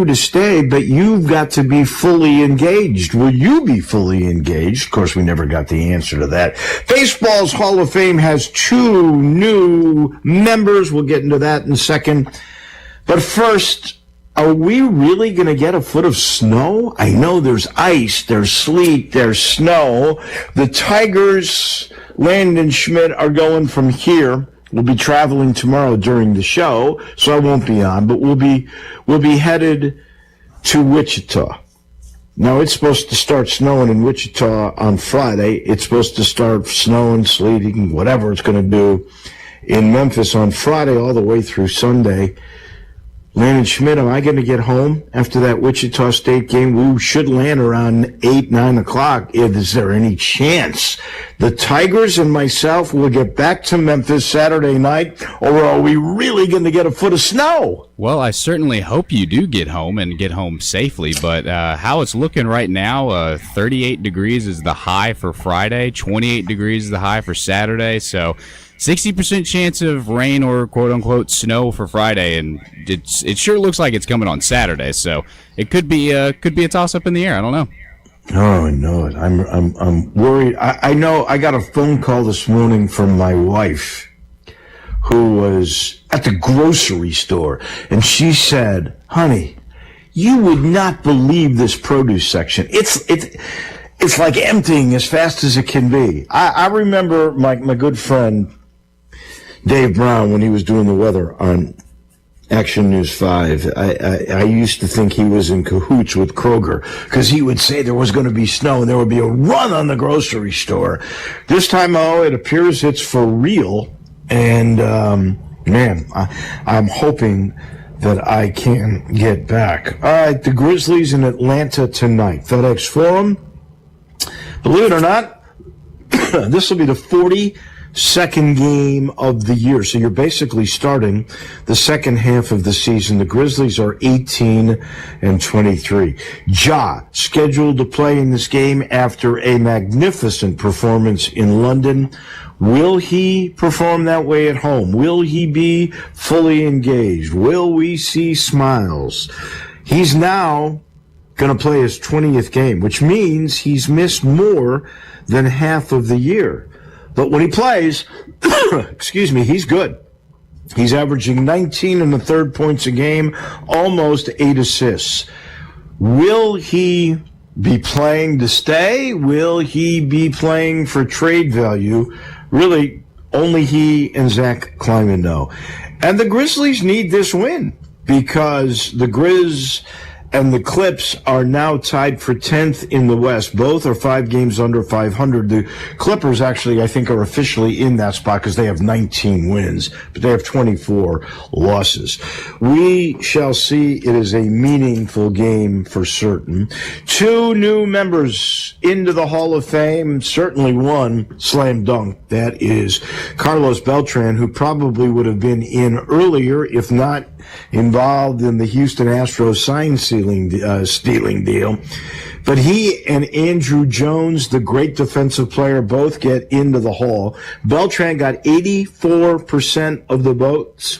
you to stay, but you've got to be fully engaged. Will you be fully engaged? Of course, we never got the answer to that. Baseball's Hall of Fame has 2 new members. We'll get into that in a second. But first, are we really going to get a foot of snow? I know there's ice, there's sleet, there's snow. The Tigers, Landon Schmidt, are going from here. We'll be traveling tomorrow during the show, so I won't be on, but we'll be headed to Wichita. Now, it's supposed to start snowing in Wichita on Friday. It's supposed to start snowing, sleeting, whatever it's going to do in Memphis on Friday all the way through Sunday. Landon Schmidt, am I going to get home after that Wichita State game? We should land around 8, 9 o'clock. Is there any chance the Tigers and myself will get back to Memphis Saturday night, or are we really going to get a foot of snow? Well, I certainly hope you do get home and get home safely, but how it's looking right now, 38 degrees is the high for Friday, 28 degrees is the high for Saturday, so 60% chance of rain or quote-unquote snow for Friday, and it sure looks like it's coming on Saturday, so it could be a toss-up in the air. I don't know. Oh, I know it. I'm worried. I know I got a phone call this morning from my wife, who was at the grocery store, and she said, "Honey, you would not believe this produce section. It's like emptying as fast as it can be." I remember my good friend Dave Brown, when he was doing the weather on Action News 5, I used to think he was in cahoots with Kroger, because he would say there was going to be snow and there would be a run on the grocery store. This time, it appears it's for real. And, man, I'm hoping that I can get back. All right, the Grizzlies in Atlanta tonight. FedEx Forum. Believe it or not, this will be the 42nd game of the year. So you're basically starting the second half of the season. The Grizzlies are 18-23. Ja scheduled to play in this game after a magnificent performance in London. Will he perform that way at home? Will he be fully engaged? Will we see smiles? He's now going to play his 20th game, which means he's missed more than half of the year. But when he plays, he's good. He's averaging 19 1/3 points a game, almost 8 assists. Will he be playing to stay? Will he be playing for trade value? Really, only he and Zach Kleiman know. And the Grizzlies need this win, because the Grizz and the Clips are now tied for 10th in the West. Both are 5 games under 500. The Clippers actually, I think, are officially in that spot because they have 19 wins, but they have 24 losses. We shall see. It is a meaningful game for certain. 2 new members into the Hall of Fame, certainly one slam dunk. That is Carlos Beltran, who probably would have been in earlier if not involved in the Houston Astros sign stealing deal. But he and Andrew Jones, the great defensive player, both get into the Hall. Beltran got 84% of the votes,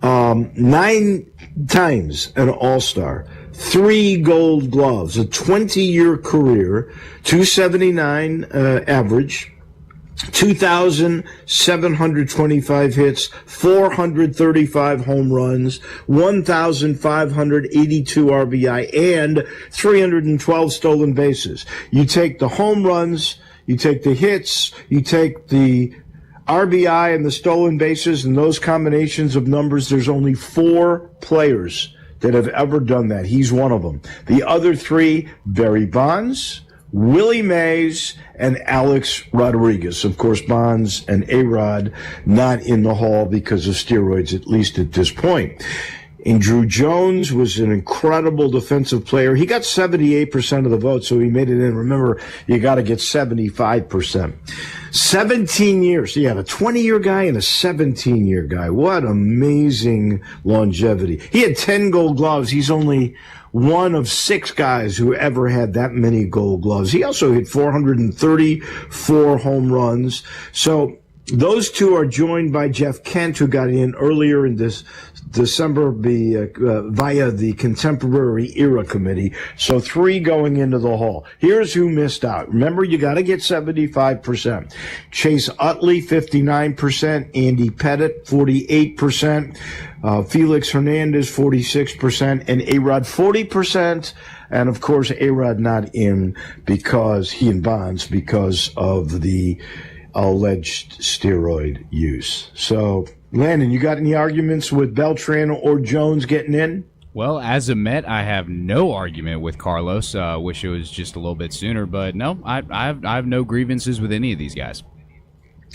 9 times an All-Star, 3 Gold Gloves, a 20-year career, 279 average, 2,725 hits, 435 home runs, 1,582 RBI, and 312 stolen bases. You take the home runs, you take the hits, you take the RBI and the stolen bases, and those combinations of numbers, there's only 4 players that have ever done that. He's one of them. The other 3, Barry Bonds, Willie Mays, and Alex Rodriguez. Of course, Bonds and A-Rod not in the Hall because of steroids, at least at this point. Andrew Jones was an incredible defensive player. He got 78% of the vote, so he made it in. Remember, you got to get 75%. 17 years. So you have a 20-year guy and a 17-year guy. What amazing longevity. He had 10 Gold Gloves. He's only one of 6 guys who ever had that many Gold Gloves. He also hit 434 home runs. So those 2 are joined by Jeff Kent, who got in earlier in this December be via the Contemporary Era Committee. So 3 going into the Hall. Here's who missed out. Remember, you got to get 75%. Chase Utley, 59%. Andy Pettit, 48%. Felix Hernandez, 46%. And A-Rod, 40%. And, of course, A-Rod not in because he and Bonds because of the alleged steroid use. So, Landon, you got any arguments with Beltran or Jones getting in? Well, as a Met, I have no argument with Carlos. Wish it was just a little bit sooner, but no, I have no grievances with any of these guys.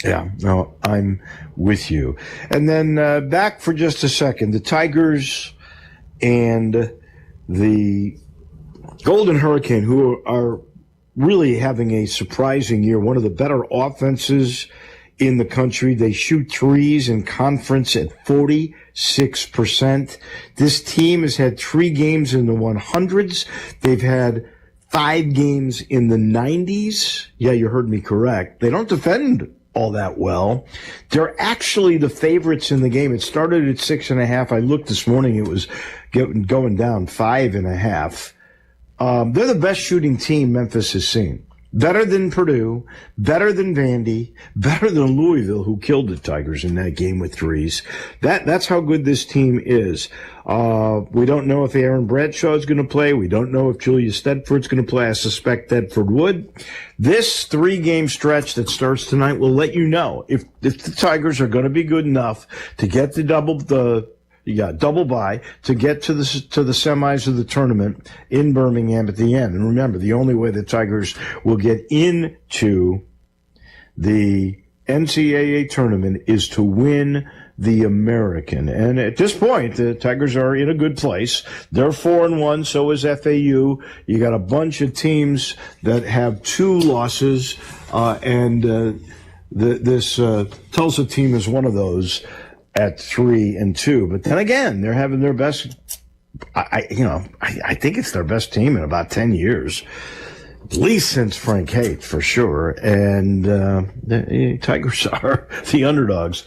Yeah, no, I'm with you. And then back for just a second, the Tigers and the Golden Hurricane, who are really having a surprising year, one of the better offenses in the country. They shoot threes in conference at 46%. This team has had 3 games in the 100s. They've had 5 games in the 90s. Yeah, you heard me correct. They don't defend all that well. They're actually the favorites in the game. It started at 6.5. I looked this morning. It was going down 5.5. They're the best shooting team Memphis has seen. Better than Purdue, better than Vandy, better than Louisville, who killed the Tigers in that game with threes. That's how good this team is. We don't know if Aaron Bradshaw is going to play. We don't know if Julius Tedford's going to play. I suspect Tedford would. This 3-game stretch that starts tonight will let you know if the Tigers are going to be good enough to get the double bye to get to the semis of the tournament in Birmingham at the end. And remember, the only way the Tigers will get into the NCAA tournament is to win the American. And at this point, the Tigers are in a good place. They're 4-1, so is FAU. You got a bunch of teams that have 2 losses, and this Tulsa team is one of those at 3-2. But then again, they're having their best. I think it's their best team in about 10 years, at least since Frank Haight, for sure. And the Tigers are the underdogs.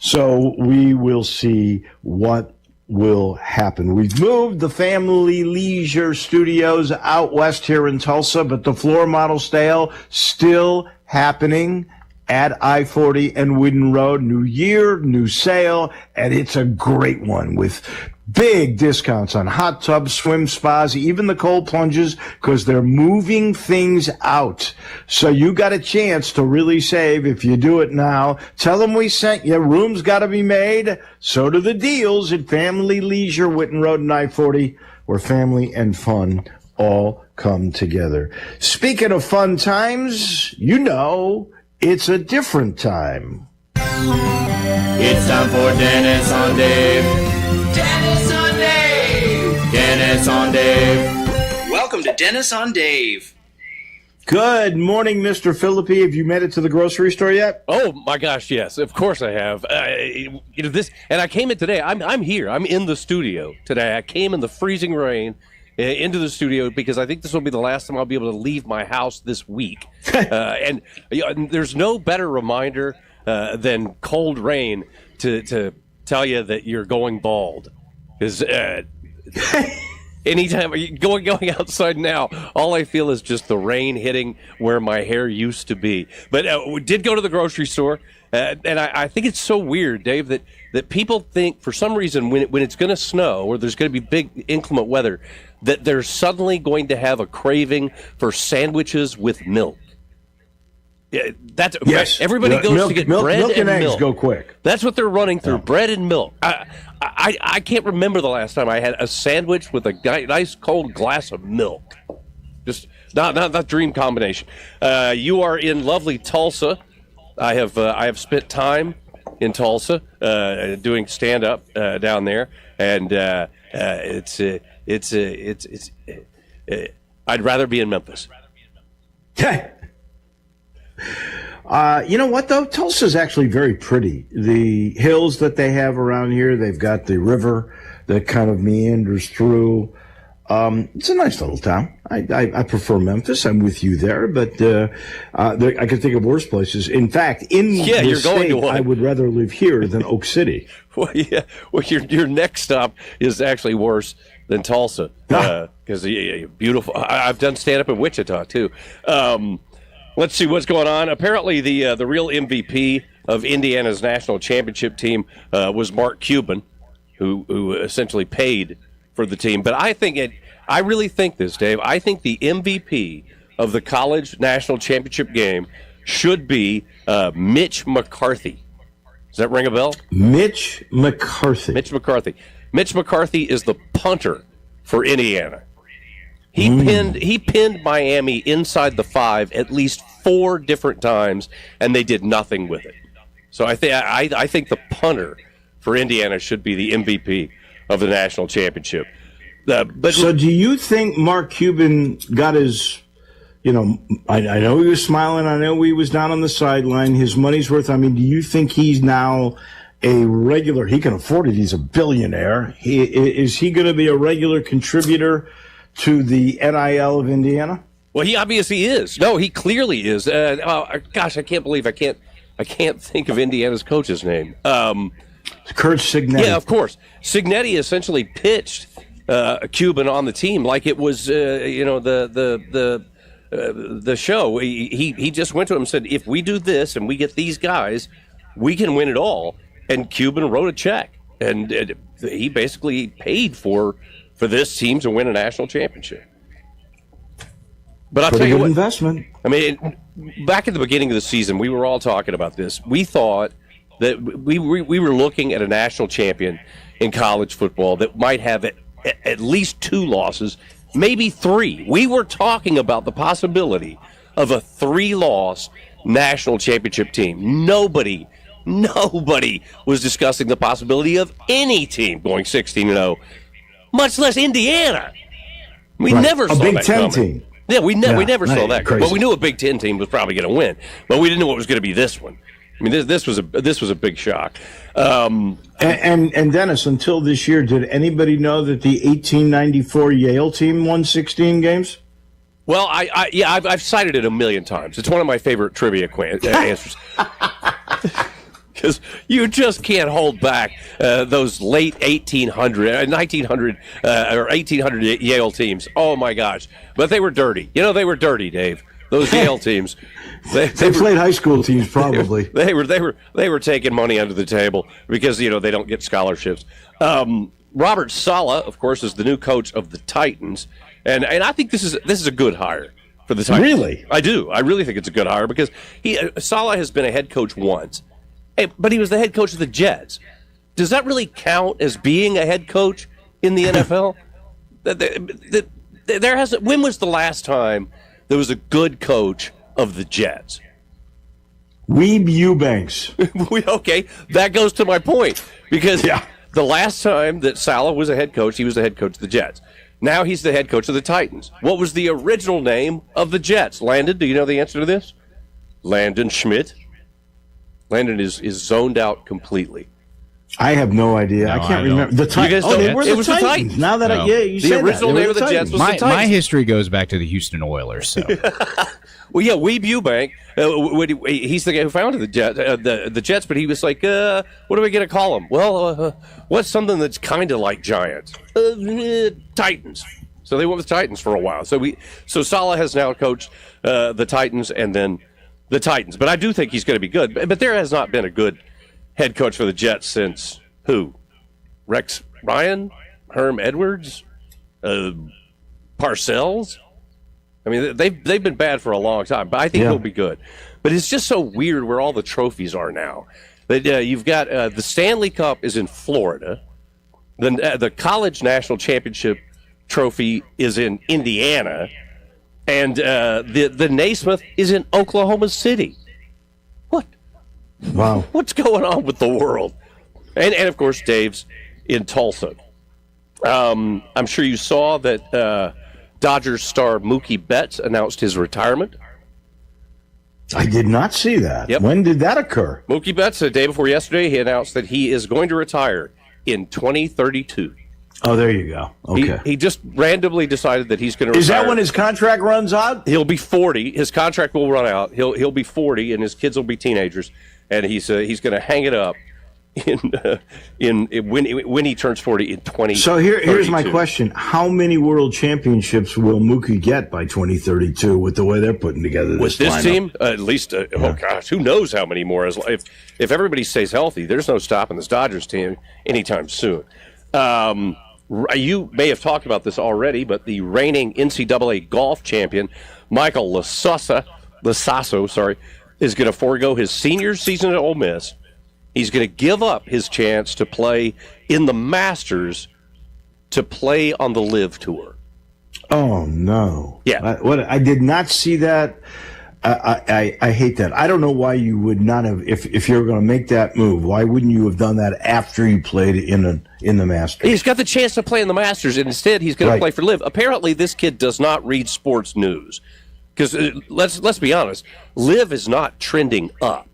So we will see what will happen. We've moved the Family Leisure Studios out west here in Tulsa, but the floor model sale still happening at I-40 and Wooden Road. New year, new sale, and it's a great one with big discounts on hot tubs, swim spas, even the cold plunges, because they're moving things out. So you got a chance to really save if you do it now. Tell them we sent you. Rooms got to be made. So do the deals at Family Leisure, Witten Road and I-40, where family and fun all come together. Speaking of fun times, it's a different time. It's time for Dennis on Dave. Dennis on Dave. Dennis on Dave. Welcome to Dennis on Dave. Good morning, Mr. Philippi. Have you made it to the grocery store yet? Oh my gosh, yes, of course I have. This, and I came in today. I'm here. I'm in the studio today. I came in the freezing rain into the studio because I think this will be the last time I'll be able to leave my house this week. And there's no better reminder than cold rain to tell you that you're going bald. Because anytime going outside now, all I feel is just the rain hitting where my hair used to be. But we did go to the grocery store, and I think it's so weird, Dave, that people think for some reason when it's going to snow or there's going to be big inclement weather, that they're suddenly going to have a craving for sandwiches with milk. Yeah, yes. Everybody goes to get bread milk and eggs milk. Go quick. That's what they're running through, bread and milk. I can't remember the last time I had a sandwich with a nice cold glass of milk. Just not dream combination. You are in lovely Tulsa. I have spent time in Tulsa doing stand up down there, and I'd rather be in Memphis. You know what, though? Tulsa's actually very pretty. The hills that they have around here, they've got the river that kind of meanders through. It's a nice little town. I prefer Memphis. I'm with you there, but I can think of worse places. In fact, in the you're going state, to one. I would rather live here than Oak City. Well, yeah. Well, your next stop is actually worse than Tulsa because beautiful. I've done stand up in Wichita too. Let's see what's going on. Apparently, the real MVP of Indiana's national championship team was Mark Cuban, who essentially paid for the team. But I really think this, Dave. I think the MVP of the college national championship game should be Mitch McCarthy. Does that ring a bell? Mitch McCarthy. Mitch McCarthy. Mitch McCarthy is the punter for Indiana. He pinned Miami inside the 5 at least 4 different times, and they did nothing with it. So I think the punter for Indiana should be the MVP of the national championship. So do you think Mark Cuban got his, I know he was smiling. I know he was down on the sideline. His money's worth. I mean, do you think he's now a regular? He can afford it. He's a billionaire. Is he going to be a regular contributor to the NIL of Indiana? Well, he obviously is. No, he clearly is. Gosh, I can't believe I can't think of Indiana's coach's name. Kurt Signetti. Yeah, of course. Signetti essentially pitched Cuban on the team like it was, the show. He just went to him and said, if we do this and we get these guys, we can win it all. And Cuban wrote a check, and he basically paid for this team to win a national championship. But I'll tell you what, investment. I mean, back at the beginning of the season, we were all talking about this. We thought that we were looking at a national champion in college football that might have at least 2 losses, maybe 3. We were talking about the possibility of a 3-loss national championship team. Nobody was discussing the possibility of any team going 16-0, much less Indiana. We never saw that Big Ten coming. team. Yeah, we never saw that. Crazy. But we knew a Big Ten team was probably going to win, but we didn't know it was going to be this one. I mean, this was a big shock. And Dennis, until this year, did anybody know that the 1894 Yale team won 16 games? Well, I've cited it a million times. It's one of my favorite trivia answers. Because you just can't hold back those late 1900 or 1800 Yale teams. Oh my gosh! But they were dirty. They were dirty, Dave. Those Yale teams. They played high school teams, probably. They were taking money under the table because they don't get scholarships. Robert Saleh, of course, is the new coach of the Titans, and I think this is a good hire for the Titans. Really? I do. I really think it's a good hire because Saleh has been a head coach once. Hey, but he was the head coach of the Jets. Does that really count as being a head coach in the NFL? When was the last time there was a good coach of the Jets? Weeb Eubanks. Okay, that goes to my point. Because the last time that Saleh was a head coach, he was the head coach of the Jets. Now he's the head coach of the Titans. What was the original name of the Jets? Landon, do you know the answer to this? Landon Schmidt. Landon is zoned out completely. I have no idea. I can't remember. The Titans. Oh, they were it the was the Titans. Titans. Now that you say the original name of the Jets was the Titans. My history goes back to the Houston Oilers. So. Well, yeah, Weeb Eubank, he's the guy who founded the Jets, but he was like, what are we going to call them? Well, what's something that's kind of like Giants? Titans. So they went with Titans for a while. So Saleh has now coached the Titans and then the Titans. But I do think he's going to be good. But there has not been a good head coach for the Jets since who? Rex Ryan? Herm Edwards? Parcells? I mean, they've been bad for a long time, but I think he'll be good. But it's just so weird where all the trophies are now. That you've got the Stanley Cup is in Florida. The College National Championship trophy is in Indiana. And the Naismith is in Oklahoma City. What? Wow. What's going on with the world? And of course, Dave's in Tulsa. I'm sure you saw that Dodgers star Mookie Betts announced his retirement. I did not see that. Yep. When did that occur? Mookie Betts, the day before yesterday, he announced that he is going to retire in 2032. Oh, there you go. Okay. He just randomly decided that he's going to. Is that when his contract runs out? He'll be 40. His contract will run out. He'll be 40, and his kids will be teenagers, and he's going to hang it up when he turns 40 in 20. So here's my question: how many world championships will Mookie get by 2032 with the way they're putting together with this lineup? team? At least, oh gosh, who knows how many more? If everybody stays healthy, there's no stopping this Dodgers team anytime soon. You may have talked about this already, but the reigning NCAA golf champion, Michael Lasasso, is going to forego his senior season at Ole Miss. He's going to give up his chance to play in the Masters to play on the Live Tour. Oh, no. Yeah. I did not see that. I hate that. I don't know why you would not have, if you're going to make that move, why wouldn't you have done that after you played in the Masters? He's got the chance to play in the Masters, and instead he's going to play for Live. Apparently, this kid does not read sports news. Because let's be honest, Live is not trending up.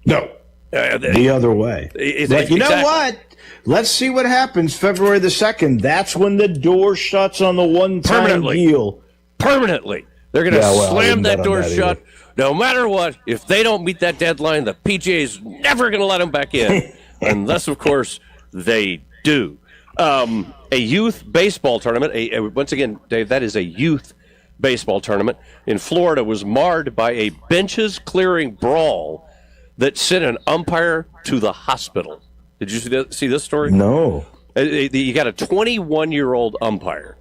No. The other way. But you know what? Let's see what happens February the 2nd. That's when the door shuts on the one-time deal. Permanently. They're going to slam that door shut. No matter what, if they don't meet that deadline, the PGA is never going to let them back in. Unless, of course, they do. A youth baseball tournament, once again, Dave, that is a youth baseball tournament in Florida, was marred by a benches-clearing brawl that sent an umpire to the hospital. Did you see this story? No. You got a 21-year-old umpire,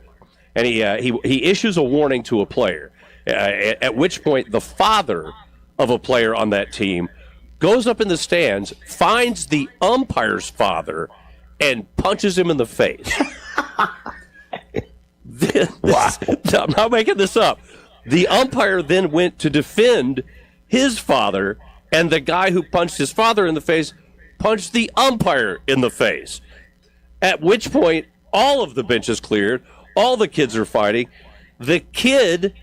and he issues a warning to a player, at which point the father of a player on that team goes up in the stands, finds the umpire's father, and punches him in the face. I'm not making this up. The umpire then went to defend his father, and the guy who punched his father in the face punched the umpire in the face. At which point, all of the benches cleared. All the kids are fighting. The kid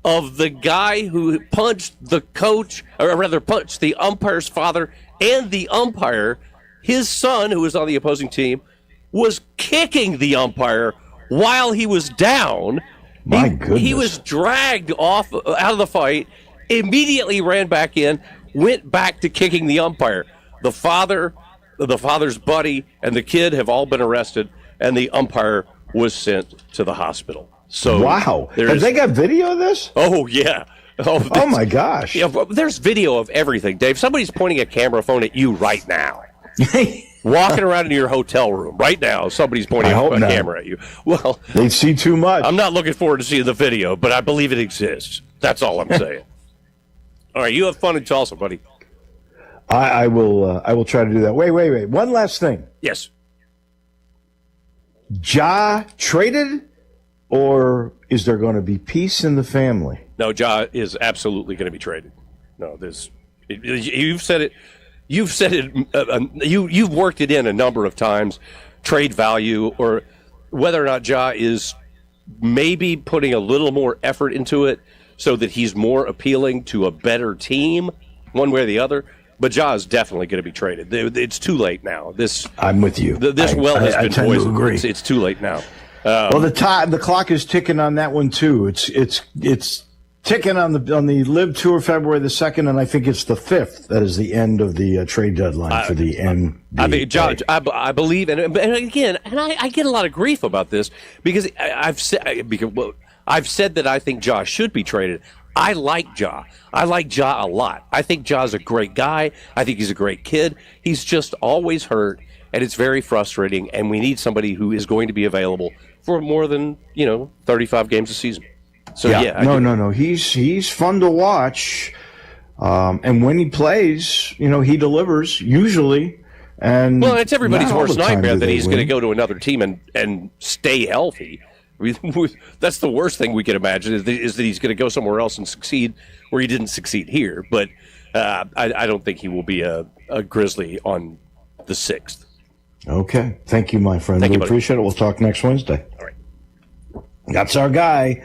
of the guy who punched the coach, or rather punched the umpire's father and the umpire, his son, who was on the opposing team, was kicking the umpire while he was down. My goodness. He was dragged out of the fight, immediately ran back in, went back to kicking the umpire. The father's buddy, and the kid have all been arrested, and the umpire was sent to the hospital. So wow. Have they got video of this? Oh, yeah. Oh my gosh. Yeah, there's video of everything, Dave. Somebody's pointing a camera phone at you right now. Walking around in your hotel room right now, somebody's pointing a camera at you. Well, they see too much. I'm not looking forward to seeing the video, but I believe it exists. That's all I'm saying. All right, you have fun in Tulsa, buddy. I will try to do that. Wait. One last thing. Yes. Ja traded, or is there going to be peace in the family? No, Ja is absolutely going to be traded. No, you've said it. You've said it. You've worked it in a number of times. Trade value, or whether or not Ja is maybe putting a little more effort into it so that he's more appealing to a better team, one way or the other. But Ja is definitely going to be traded. It's too late now. I'm with you. This well has been tend poisoned. To agree. It's too late now. Well, the clock is ticking on that one too. It's ticking on the Live Tour February the 2nd, and I think it's the 5th. That is the end of the trade deadline for the NBA. I mean, John, I believe, and again, I get a lot of grief about this because I've said that I think Ja should be traded. I like Ja. I like Ja a lot. I think Ja's a great guy. I think he's a great kid. He's just always hurt, and it's very frustrating. And we need somebody who is going to be available for more than 35 games a season. So no. He's fun to watch, and when he plays, he delivers usually. And well, it's everybody's worst nightmare that he's going to go to another team and stay healthy. That's the worst thing we can imagine is that he's going to go somewhere else and succeed where he didn't succeed here. But I don't think he will be a Grizzly on the 6th. Okay. Thank you, my friend. We appreciate it. We'll talk next Wednesday. All right. That's our guy,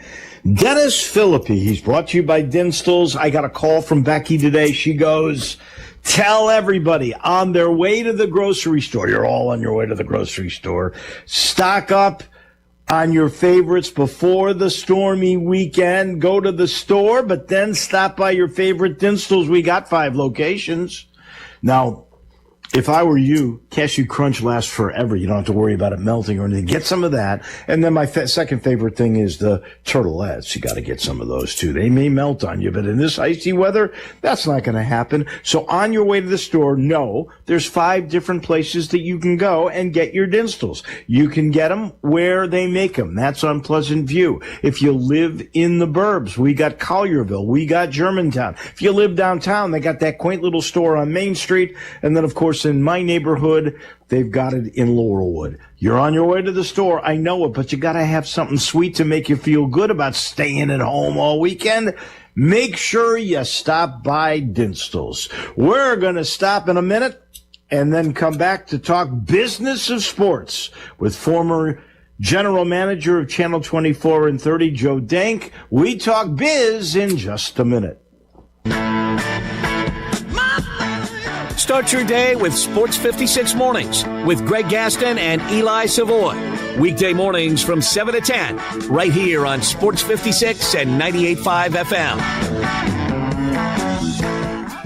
Dennis Philippi. He's brought to you by Dinstall's. I got a call from Becky today. She goes, Tell everybody on their way to the grocery store. You're all on your way to the grocery store. Stock up on your favorites before the stormy weekend. Go to the store, but then stop by your favorite Dinstals. We got 5 locations. Now, if I were you, Cashew Crunch lasts forever. You don't have to worry about it melting or anything. Get some of that. And then my second favorite thing is the turtlettes. You got to get some of those too. They may melt on you, but in this icy weather, that's not going to happen. So on your way to the store, no, there's 5 different places that you can go and get your Dinstals. You can get them where they make them. That's on Pleasant View. If you live in the burbs, we got Collierville. We got Germantown. If you live downtown, they got that quaint little store on Main Street. And then, of course, in my neighborhood, they've got it in Laurelwood. You're on your way to the store, I know it, but you got to have something sweet to make you feel good about staying at home all weekend. Make sure you stop by Dinstals. We're going to stop in a minute and then come back to talk business of sports with former General Manager of Channel 24 and 30, Joe Dank. We talk biz in just a minute. Start your day with Sports 56 Mornings with Greg Gaston and Eli Savoy. Weekday mornings from 7 to 10, right here on Sports 56 and 98.5 FM.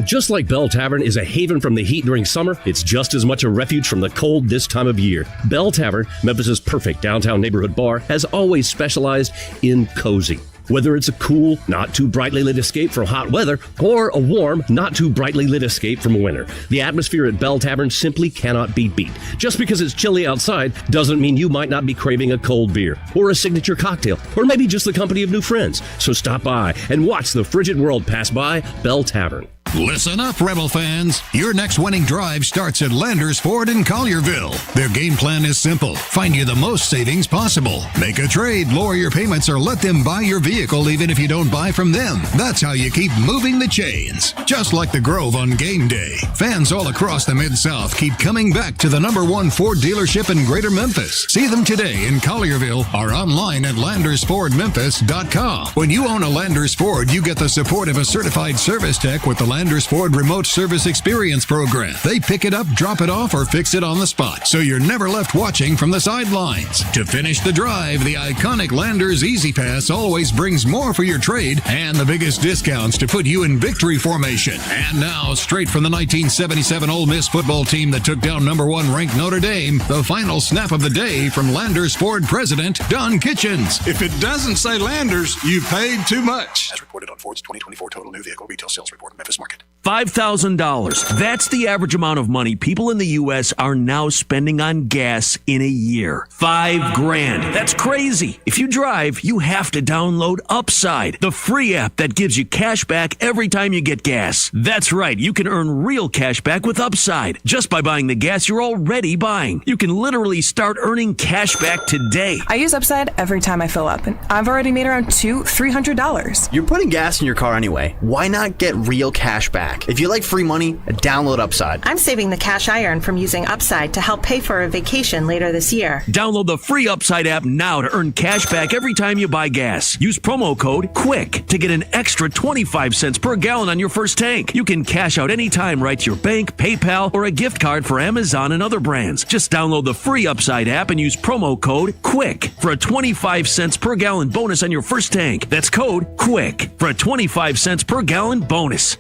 Just like Bell Tavern is a haven from the heat during summer, it's just as much a refuge from the cold this time of year. Bell Tavern, Memphis's perfect downtown neighborhood bar, has always specialized in cozy. Whether it's a cool, not too brightly lit escape from hot weather or a warm, not too brightly lit escape from winter, the atmosphere at Bell Tavern simply cannot be beat. Just because it's chilly outside doesn't mean you might not be craving a cold beer or a signature cocktail or maybe just the company of new friends. So stop by and watch the frigid world pass by Bell Tavern. Listen up, Rebel fans. Your next winning drive starts at Landers Ford in Collierville. Their game plan is simple. Find you the most savings possible. Make a trade, lower your payments, or let them buy your vehicle even if you don't buy from them. That's how you keep moving the chains. Just like the Grove on game day. Fans all across the Mid-South keep coming back to the #1 Ford dealership in Greater Memphis. See them today in Collierville or online at LandersFordMemphis.com. When you own a Landers Ford, you get the support of a certified service tech with the Landers Ford Remote Service Experience Program. They pick it up, drop it off, or fix it on the spot, so you're never left watching from the sidelines. To finish the drive, the iconic Landers Easy Pass always brings more for your trade and the biggest discounts to put you in victory formation. And now, straight from the 1977 Ole Miss football team that took down #1 ranked Notre Dame, the final snap of the day from Landers Ford President Don Kitchens. If it doesn't say Landers, you paid too much. As reported on Ford's 2024 Total New Vehicle Retail Sales Report, Memphis Market. $5,000. That's the average amount of money people in the U.S. are now spending on gas in a year. $5,000. That's crazy. If you drive, you have to download Upside, the free app that gives you cash back every time you get gas. That's right. You can earn real cash back with Upside just by buying the gas you're already buying. You can literally start earning cash back today. I use Upside every time I fill up, and I've already made around $200-300. You're putting gas in your car anyway. Why not get real cash back? If you like free money, download Upside. I'm saving the cash I earn from using Upside to help pay for a vacation later this year. Download the free Upside app now to earn cash back every time you buy gas. Use promo code QUICK to get an extra 25 cents per gallon on your first tank. You can cash out anytime right to your bank, PayPal, or a gift card for Amazon and other brands. Just download the free Upside app and use promo code QUICK for a 25 cents per gallon bonus on your first tank. That's code QUICK for a 25 cents per gallon bonus.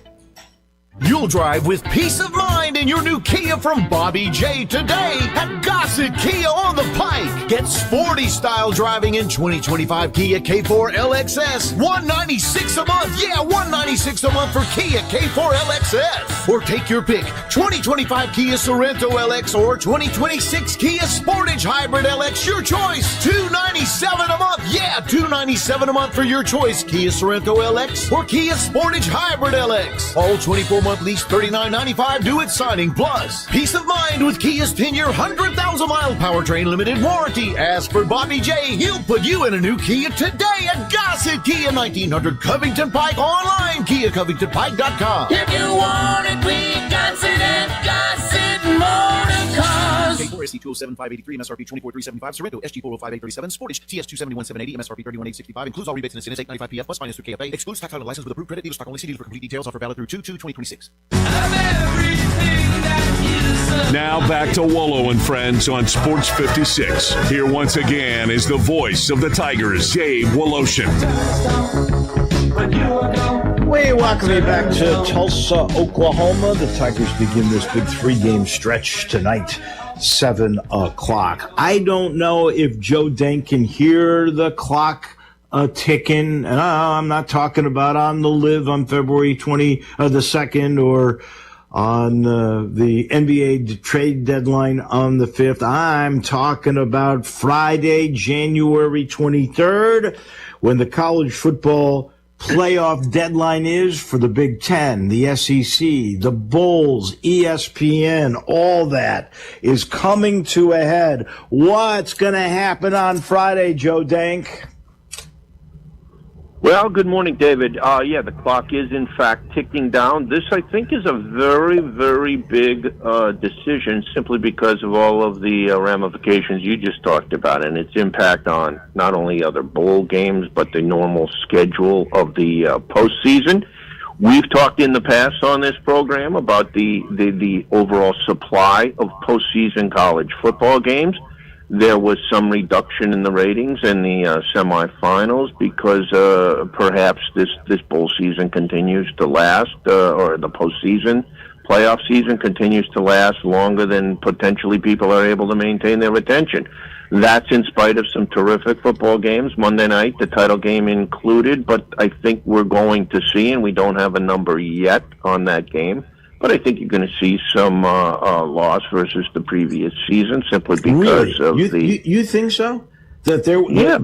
You'll drive with peace of mind in your new Kia from Bobby J today at Gossett Kia on the Pike. Get sporty style driving in 2025 Kia K4 LXS. $196 a month. Yeah, $196 a month for Kia K4 LXS. Or take your pick. 2025 Kia Sorento LX or 2026 Kia Sportage Hybrid LX. Your choice. $297 a month. Yeah, $297 a month for your choice. Kia Sorento LX or Kia Sportage Hybrid LX. All 24-month lease, $39.95 due at signing. Plus, peace of mind with Kia's 10-year, 100,000-mile powertrain limited warranty. Ask for Bobby J. He'll put you in a new Kia today at Gossett Kia, 1900 Covington Pike. Online, KiaCovingtonPike.com. If you want it, we got it at Gossett Motor Cars. K4 SC 207,583, MSRP 24,375. Sorrento SG 405,837. Sportage TS 271,780, MSRP 31,865. Includes all rebates and incentives. 895 PF plus finance through KFA. Excludes tax title license with approved credit. Dealer stock only. See dealer for complete details. Offer valid through 2/2/2026. Now back to Wolo and Friends on Sports 56. Here once again is the voice of the Tigers, Dave Woloshin. We welcome you back to Tulsa, Oklahoma. The Tigers begin this big 3-game stretch tonight, 7 o'clock. I don't know if Joe Dank can hear the clock ticking. I'm not talking about on the Live on February the 2nd or on the NBA trade deadline on the 5th. I'm talking about Friday, January 23rd, when the college football playoff deadline is for the Big Ten, the SEC, the Bulls, ESPN, all that is coming to a head. What's going to happen on Friday, Joe Dank? Well, good morning, David. Yeah, the clock is, in fact, ticking down. This, I think, is a very, very big decision simply because of all of the ramifications you just talked about and its impact on not only other bowl games but the normal schedule of the postseason. We've talked in the past on this program about the overall supply of postseason college football games. There was some reduction in the ratings in the semifinals because perhaps this bowl season continues to last, or the postseason playoff season continues to last longer than potentially people are able to maintain their attention. That's in spite of some terrific football games, Monday night, the title game included, but I think we're going to see, and we don't have a number yet on that game, but I think you're going to see some loss versus the previous season simply because of You think so? That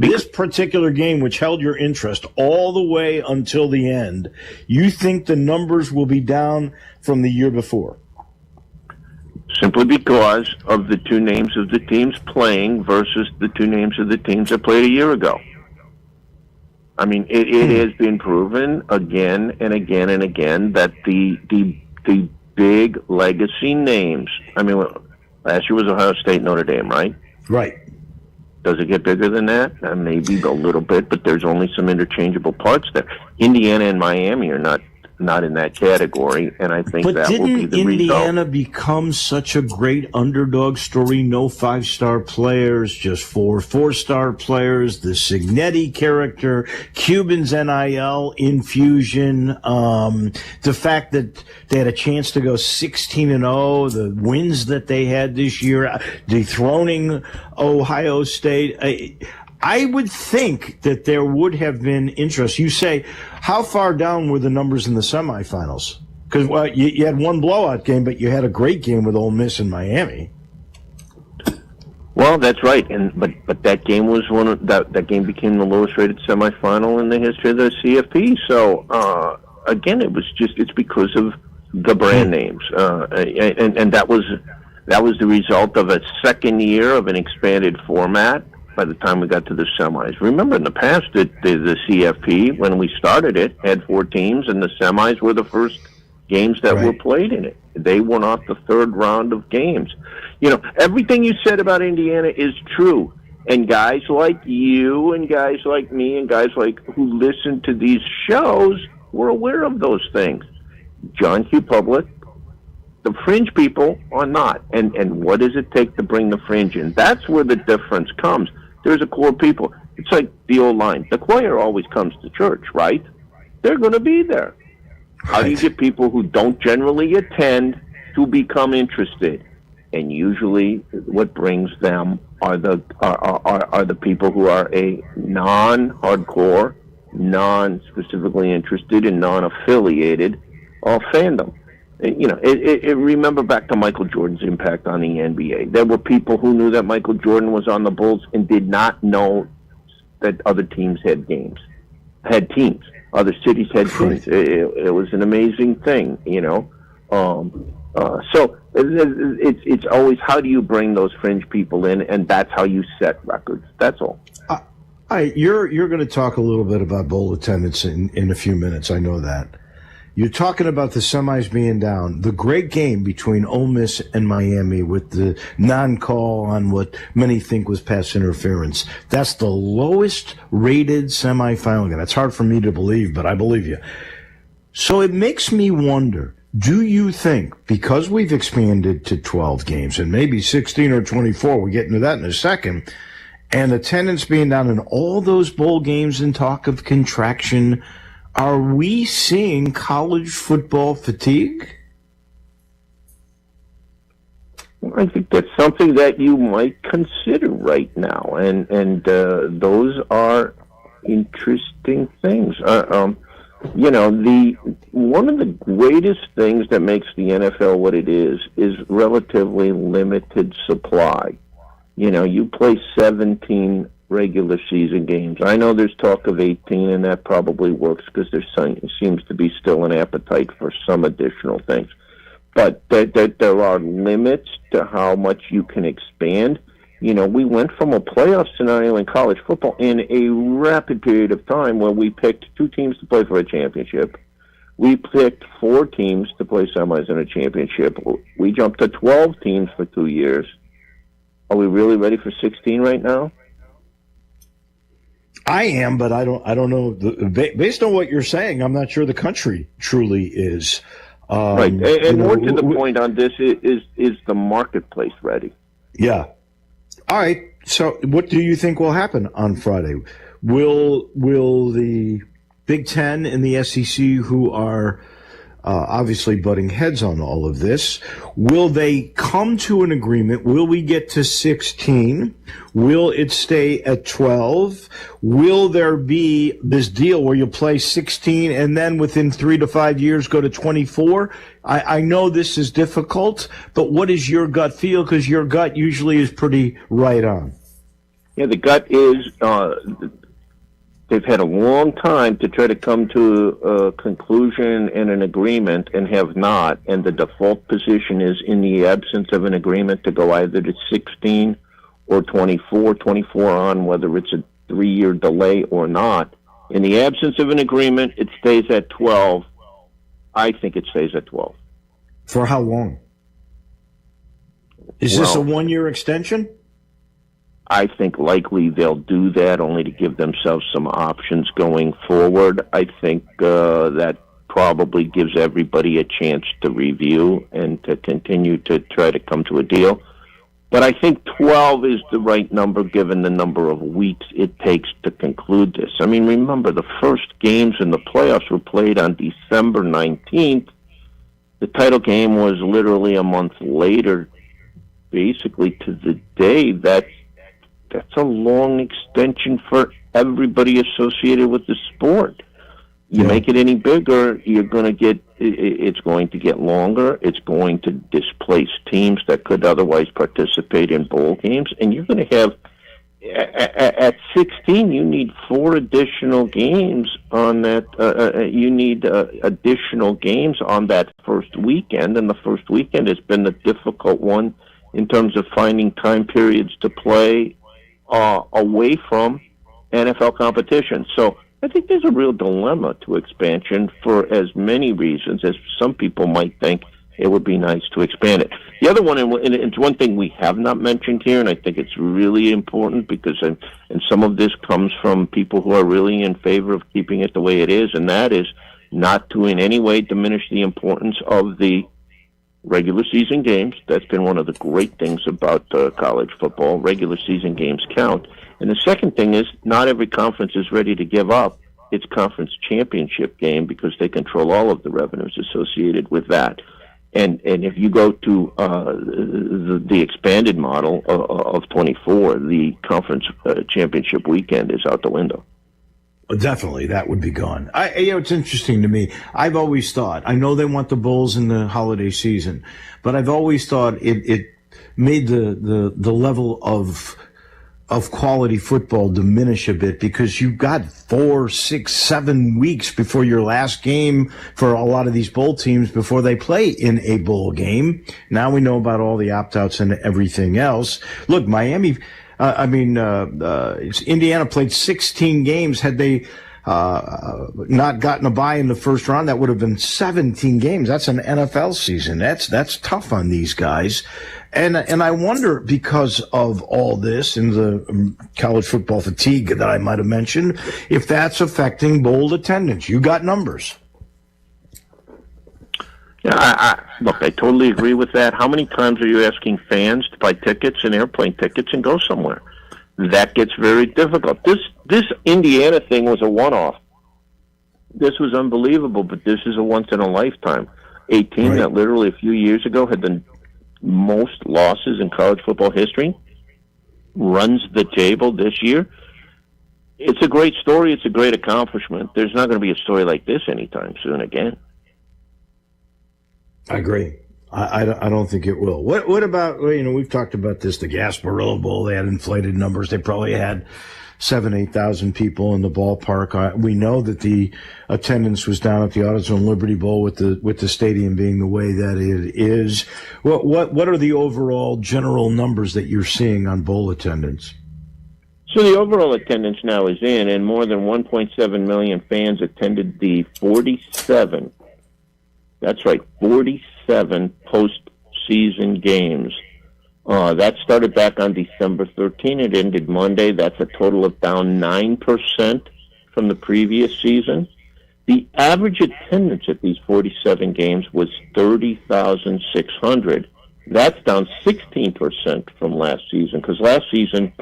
this particular game, which held your interest all the way until the end, you think the numbers will be down from the year before? Simply because of the two names of the teams playing versus the two names of the teams that played a year ago. I mean, it has been proven again and again and again that the big legacy names. I mean, last year was Ohio State, Notre Dame, right? Right. Does it get bigger than that? Maybe a little bit, but there's only some interchangeable parts there. Indiana and Miami are not in that category, and I think that will be the result. But didn't Indiana become such a great underdog story? No 5-star players, just 4 4-star players, the Signetti character, Cuban's NIL infusion, the fact that they had a chance to go 16-0, the wins that they had this year, dethroning Ohio State. I would think that there would have been interest. You say, how far down were the numbers in the semifinals? Because you had one blowout game, but you had a great game with Ole Miss and Miami. Well, that's right, but that game was that game became the lowest rated semifinal in the history of the CFP. So again, it's because of the brand names, and that was the result of a second year of an expanded format. By the time we got to the semis, remember in the past that the CFP, when we started it, had 4 teams, and the semis were the first games that were played in it. They went off the third round of games. You know, everything you said about Indiana is true, and guys like you, and guys like me, and guys like who listen to these shows were aware of those things. John Q. Public, the fringe people are not, and what does it take to bring the fringe in? That's where the difference comes. There's a core of people. It's like the old line. The choir always comes to church, right? They're going to be there. How do you get people who don't generally attend to become interested? And usually what brings them are the people who are a non-hardcore, non-specifically interested, and non-affiliated fandom. You know, remember back to Michael Jordan's impact on the NBA. There were people who knew that Michael Jordan was on the Bulls and did not know that other teams had teams. Other cities had teams. It was an amazing thing, you know. So it's always, how do you bring those fringe people in, and that's how you set records. That's all. You're going to talk a little bit about bowl attendance in a few minutes. I know that. You're talking about the semis being down. The great game between Ole Miss and Miami with the non-call on what many think was pass interference. That's the lowest rated semifinal game. That's hard for me to believe, but I believe you. So it makes me wonder, Do you think, because we've expanded to 12 games and maybe 16 or 24, we'll get into that in a second, and attendance being down in all those bowl games and talk of contraction, are we seeing college football fatigue? I think that's something that you might consider right now, and those are interesting things. One of the greatest things that makes the NFL what it is relatively limited supply. You play 17 regular season games. I know there's talk of 18, and that probably works because there seems to be still an appetite for some additional things. But there are limits to how much you can expand. We went from a playoff scenario in college football in a rapid period of time where we picked 2 teams to play for a championship. We picked 4 teams to play semis in a championship. We jumped to 12 teams for 2 years. Are we really ready for 16 right now? I am, but I don't know. Based on what you're saying, I'm not sure the country truly is. Right, and more to the point on this is the marketplace ready? Yeah. All right. So, what do you think will happen on Friday? Will the Big Ten and the SEC, who are obviously butting heads on all of this, will they come to an agreement? Will we get to 16? Will it stay at 12? Will there be this deal where you play 16 and then within 3 to 5 years go to 24? I know this is difficult, but what is your gut feel? Because your gut usually is pretty right on. Yeah, the gut is they've had a long time to try to come to a conclusion and an agreement and have not, and the default position is, in the absence of an agreement, to go either to 16 or 24 on, whether it's a 3-year delay or not. In the absence of an agreement, it stays at 12. I think it stays at 12. For how long? Is this a 1-year extension? I think likely they'll do that only to give themselves some options going forward. I think that probably gives everybody a chance to review and to continue to try to come to a deal. But I think 12 is the right number given the number of weeks it takes to conclude this. I mean, remember, the first games in the playoffs were played on December 19th. The title game was literally a month later, basically to the day. That's a long extension for everybody associated with the sport. You make it any bigger, it's going to get longer. It's going to displace teams that could otherwise participate in bowl games. And you're going to have, at 16, you need 4 additional games on that. You need additional games on that first weekend. And the first weekend has been the difficult one in terms of finding time periods to play away from NFL competition. So I think there's a real dilemma to expansion for as many reasons as some people might think it would be nice to expand it. The other one, and it's one thing we have not mentioned here, and I think it's really important because and some of this comes from people who are really in favor of keeping it the way it is, and that is not to in any way diminish the importance of the regular season games. That's been one of the great things about college football. Regular season games count. And the second thing is, not every conference is ready to give up its conference championship game because they control all of the revenues associated with that. And if you go to the expanded model of 24, the conference championship weekend is out the window. Definitely, that would be gone. It's interesting to me. I've always thought, I know they want the Bulls in the holiday season, but I've always thought it made the level of quality football diminish a bit because you've got 4, 6, 7 weeks before your last game for a lot of these bowl teams before they play in a bowl game. Now we know about all the opt-outs and everything else. Look, Miami, Indiana played 16 games. Had they not gotten a bye in the first round, that would have been 17 games. That's an NFL season. That's tough on these guys. And I wonder, because of all this and the college football fatigue that I might have mentioned, if that's affecting bowl attendance. You got numbers. Look, I totally agree with that. How many times are you asking fans to buy tickets and airplane tickets and go somewhere? That gets very difficult. This Indiana thing was a one-off. This was unbelievable, but this is a once-in-a-lifetime. A team that literally a few years ago had the most losses in college football history runs the table this year. It's a great story. It's a great accomplishment. There's not going to be a story like this anytime soon again. I agree. I don't think it will. What about, we've talked about this, the Gasparilla Bowl. They had inflated numbers. They probably had 8,000 people in the ballpark. We know that the attendance was down at the AutoZone Liberty Bowl with the stadium being the way that it is. What are the overall general numbers that you're seeing on bowl attendance? So the overall attendance now is in, and more than 1.7 million fans attended the 47. That's right, 47 postseason games. That started back on December 13. It ended Monday. That's a total of down 9% from the previous season. The average attendance at these 47 games was 30,600. That's down 16% from last season, because last season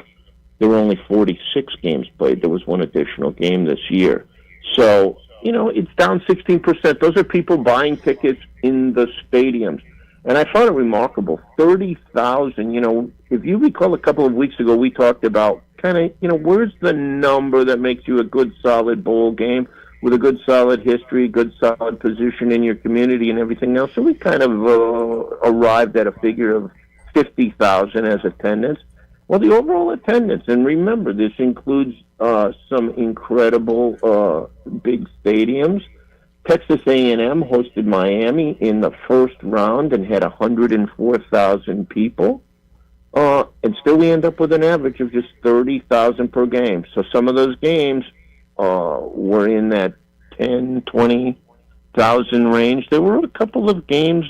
there were only 46 games played. There was one additional game this year. So, it's down 16%. Those are people buying tickets in the stadiums. And I found it remarkable. 30,000, if you recall a couple of weeks ago, we talked about where's the number that makes you a good, solid bowl game with a good, solid history, good, solid position in your community and everything else. So we kind of arrived at a figure of 50,000 as attendance. Well, the overall attendance, and remember, this includes some incredible big stadiums. Texas A&M hosted Miami in the first round and had 104,000 people. And still we end up with an average of just 30,000 per game. So some of those games were in that 10, 20,000 range. There were a couple of games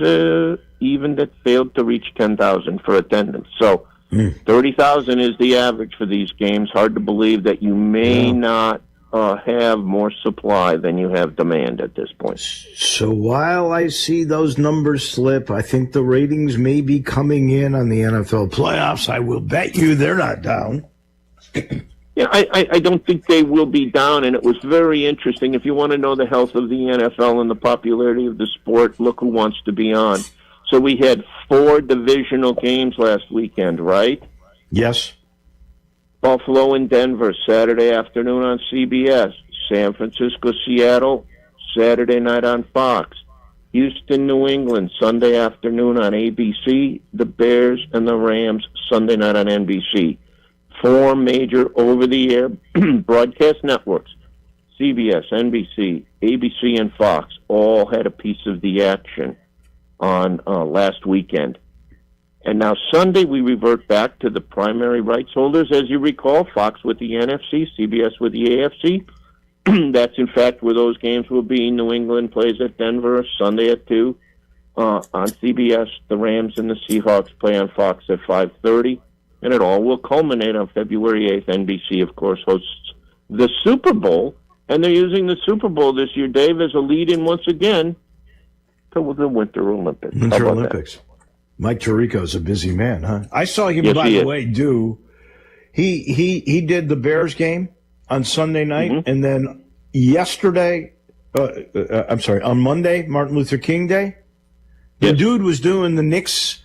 even that failed to reach 10,000 for attendance. So 30,000 is the average for these games. Hard to believe that you may not have more supply than you have demand at this point. So while I see those numbers slip, I think the ratings may be coming in on the NFL playoffs. I will bet you they're not down. Yeah, I don't think they will be down, and it was very interesting. If you want to know the health of the NFL and the popularity of the sport, look who wants to be on. So we had 4 divisional games last weekend, right? Yes. Buffalo and Denver, Saturday afternoon on CBS. San Francisco, Seattle, Saturday night on Fox. Houston, New England, Sunday afternoon on ABC. The Bears and the Rams, Sunday night on NBC. 4 major over-the-air broadcast networks, CBS, NBC, ABC, and Fox, all had a piece of the action on last weekend. And now Sunday we revert back to the primary rights holders. As you recall, Fox with the NFC, CBS with the AFC. That's in fact where those games will be. New England plays at Denver Sunday at 2. On CBS, the Rams and the Seahawks play on Fox at 5:30. And it all will culminate on February 8th. NBC, of course, hosts the Super Bowl. And they're using the Super Bowl this year, Dave, as a lead-in once again to the Winter Olympics. Winter Olympics. Mike Tirico's a busy man, huh? I saw him, by the way, he did the Bears game on Sunday night, and then yesterday, on Monday, Martin Luther King Day, the dude was doing the Knicks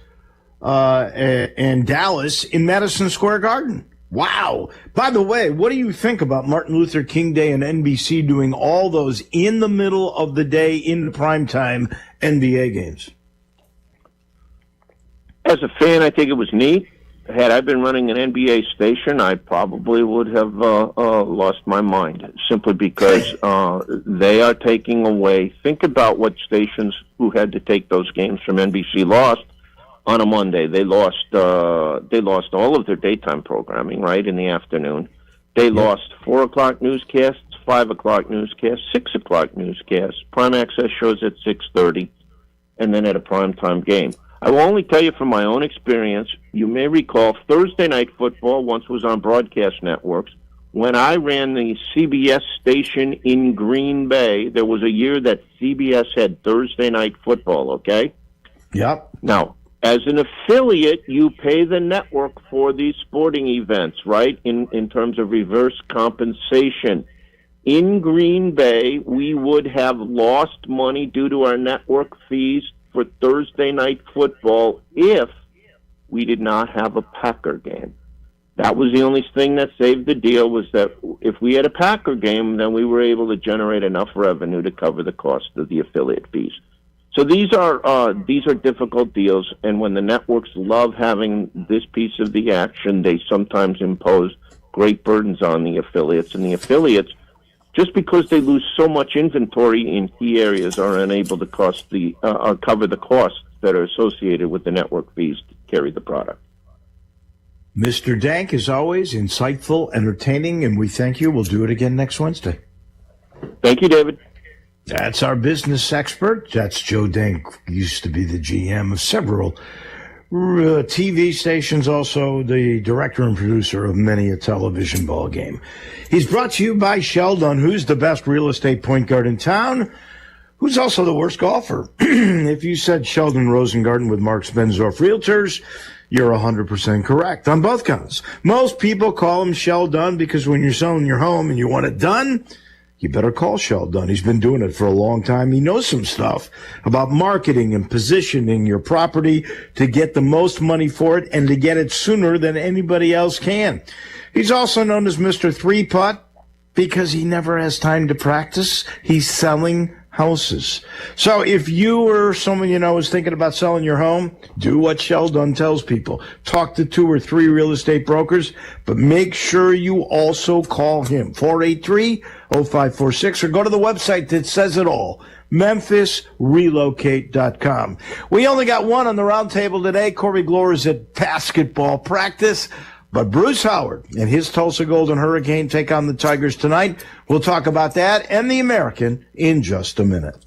and Dallas in Madison Square Garden. Wow. By the way, what do you think about Martin Luther King Day and NBC doing all those in the middle of the day in the primetime NBA games? As a fan, I think it was neat. Had I been running an NBA station, I probably would have lost my mind, simply because they are taking away. Think about what stations who had to take those games from NBC lost on a Monday. They lost all of their daytime programming, right, in the afternoon. They lost 4 o'clock newscasts, 5 o'clock newscasts, 6 o'clock newscasts, prime access shows at 6:30, and then at a primetime game. I will only tell you from my own experience, you may recall Thursday night football once was on broadcast networks. when I ran the CBS station in Green Bay, there was a year that CBS had Thursday night football, okay? Yep. Now, as an affiliate, you pay the network for these sporting events, right, in terms of reverse compensation. In Green Bay, we would have lost money due to our network fees for Thursday night football if we did not have a Packer game. That was the only thing that saved the deal, was that if we had a Packer game, then we were able to generate enough revenue to cover the cost of the affiliate fees. So these are difficult deals, and when the networks love having this piece of the action, they sometimes impose great burdens on the affiliates, and the affiliates, just because they lose so much inventory in key areas, are unable to cover the costs that are associated with the network fees to carry the product. Mr. Dank, as always, insightful, entertaining, and we thank you. We'll do it again next Wednesday. Thank you, David. That's our business expert. That's Joe Dank, used to be the GM of several TV stations, also the director and producer of many a television ball game. He's brought to you by Sheldon, who's the best real estate point guard in town, who's also the worst golfer. If you said Sheldon Rosengarten with Mark Spenzorf Realtors, you're 100% correct on both counts. Most people call him Sheldon because when you're selling your home and you want it done, you better call Sheldon. He's been doing it for a long time. He knows some stuff about marketing and positioning your property to get the most money for it and to get it sooner than anybody else can. He's also known as Mr. Three-Putt because he never has time to practice. He's selling houses. So if you or someone you know is thinking about selling your home, do what Sheldon tells people. Talk to 2 or 3 real estate brokers, but make sure you also call him, 483-0546, or go to the website that says it all, MemphisRelocate.com. We only got one on the round table today. Corey Glore at basketball practice. But Bruce Howard and his Tulsa Golden Hurricane take on the Tigers tonight. We'll talk about that and the American in just a minute.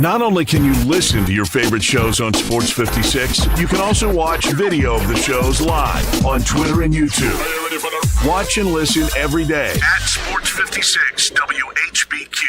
Not only can you listen to your favorite shows on Sports 56, you can also watch video of the shows live on Twitter and YouTube. Watch and listen every day at Sports 56 WHBQ.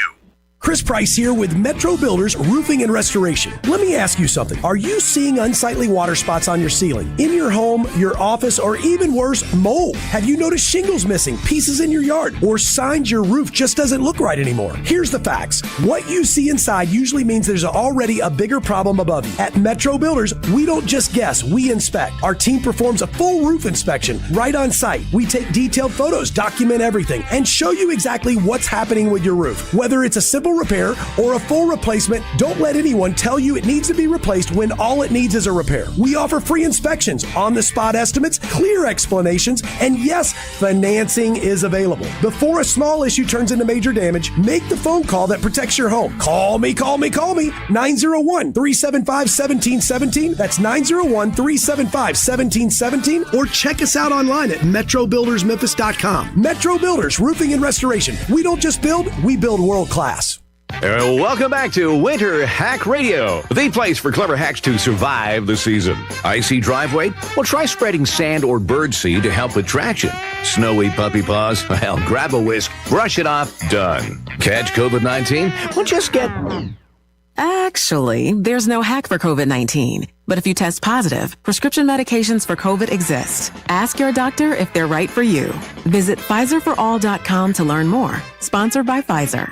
Chris Price here with Metro Builders Roofing and Restoration. Let me ask you something. Are you seeing unsightly water spots on your ceiling, in your home, your office, or even worse, mold? Have you noticed shingles missing, pieces in your yard, or signs your roof just doesn't look right anymore? Here's the facts. What you see inside usually means there's already a bigger problem above you. At Metro Builders, we don't just guess, we inspect. Our team performs a full roof inspection right on site. We take detailed photos, document everything, and show you exactly what's happening with your roof. Whether it's a simple repair or a full replacement, don't let anyone tell you it needs to be replaced when all it needs is a repair. We offer free inspections, on-the-spot estimates, clear explanations, and yes, financing is available. Before a small issue turns into major damage, make the phone call that protects your home. Call me. 901-375-1717. That's 901-375-1717. Or check us out online at metrobuildersmemphis.com. Metro Builders Roofing and Restoration. We don't just build, we build world class. Welcome back to Winter Hack Radio, the place for clever hacks to survive the season. Icy driveway? Well, try spreading sand or birdseed to help with traction. Snowy puppy paws? Well, grab a whisk, brush it off, done. Catch COVID-19? Well, just get... Actually, there's no hack for COVID-19. But if you test positive, prescription medications for COVID exist. Ask your doctor if they're right for you. Visit PfizerForAll.com to learn more. Sponsored by Pfizer.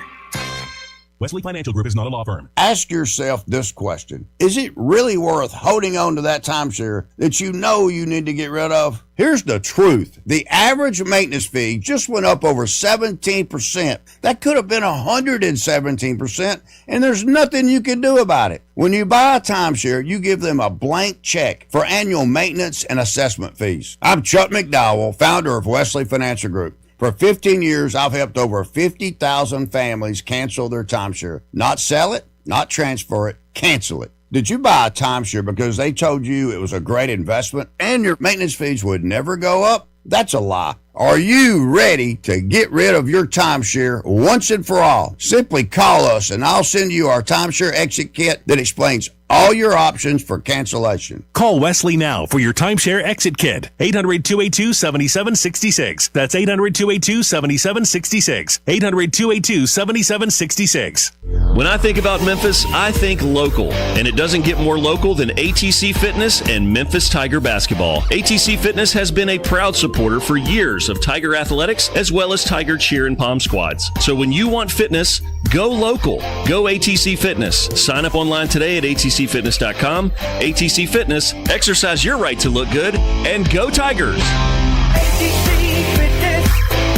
Wesley Financial Group is not a law firm. Ask yourself this question. Is it really worth holding on to that timeshare that you know you need to get rid of? Here's the truth. The average maintenance fee just went up over 17%. That could have been 117%, and there's nothing you can do about it. When you buy a timeshare, you give them a blank check for annual maintenance and assessment fees. I'm Chuck McDowell, founder of Wesley Financial Group. For 15 years, I've helped over 50,000 families cancel their timeshare. Not sell it, not transfer it, cancel it. Did you buy a timeshare because they told you it was a great investment and your maintenance fees would never go up? That's a lie. Are you ready to get rid of your timeshare once and for all? Simply call us and I'll send you our timeshare exit kit that explains all your options for cancellation. Call Wesley now for your timeshare exit kit. 800-282-7766. That's 800-282-7766. 800-282-7766. When I think about Memphis, I think local. And it doesn't get more local than ATC Fitness and Memphis Tiger Basketball. ATC Fitness has been a proud supporter for years of Tiger athletics as well as Tiger cheer and pom squads. So when you want fitness, go local. Go ATC Fitness. Sign up online today at atcfitness.com. ATC Fitness. Exercise your right to look good and go Tigers. ATC Fitness.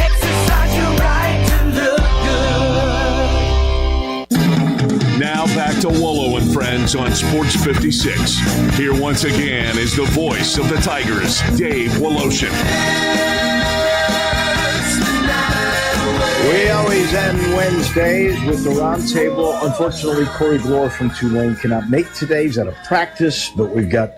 Exercise your right to look good. Now back to Wolo and Friends on Sports 56. Here once again is the voice of the Tigers, Dave Woloshin. We always end Wednesdays with the roundtable. Unfortunately, Corey Glore from Tulane cannot make today. He's at a practice, but we've got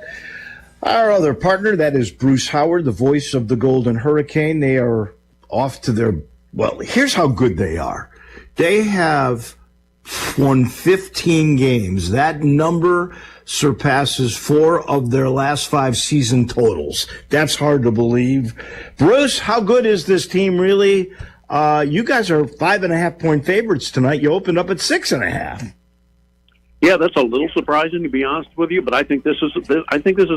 our other partner. That is Bruce Howard, the voice of the Golden Hurricane. They are off to their, well, here's how good they are. They have won 15 games. That number surpasses 4 of their last 5 season totals. That's hard to believe. Bruce, how good is this team really? You guys are 5.5-point favorites tonight. You opened up at 6.5. Yeah, that's a little surprising to be honest with you, but I think this is